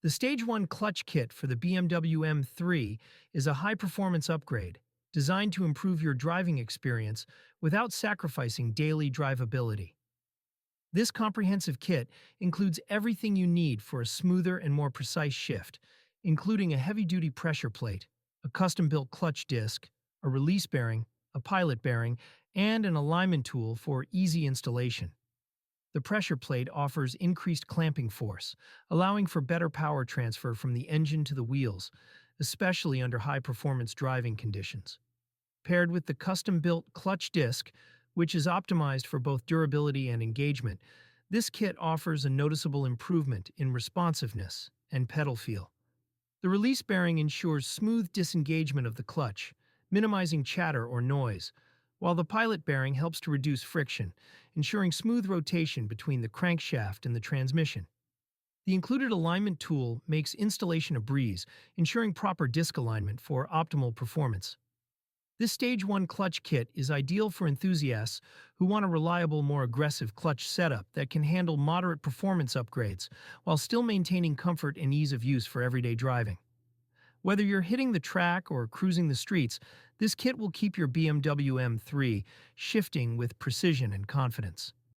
The Stage 1 clutch kit for the BMW M3 is a high-performance upgrade designed to improve your driving experience without sacrificing daily drivability. This comprehensive kit includes everything you need for a smoother and more precise shift, including a heavy-duty pressure plate, a custom-built clutch disc, a release bearing, a pilot bearing, and an alignment tool for easy installation. The pressure plate offers increased clamping force, allowing for better power transfer from the engine to the wheels, especially under high-performance driving conditions. Paired with the custom-built clutch disc, which is optimized for both durability and engagement, this kit offers a noticeable improvement in responsiveness and pedal feel. The release bearing ensures smooth disengagement of the clutch, minimizing chatter or noise, while the pilot bearing helps to reduce friction, ensuring smooth rotation between the crankshaft and the transmission. The included alignment tool makes installation a breeze, ensuring proper disc alignment for optimal performance. This Stage 1 clutch kit is ideal for enthusiasts who want a reliable, more aggressive clutch setup that can handle moderate performance upgrades while still maintaining comfort and ease of use for everyday driving. Whether you're hitting the track or cruising the streets, this kit will keep your BMW M3 shifting with precision and confidence.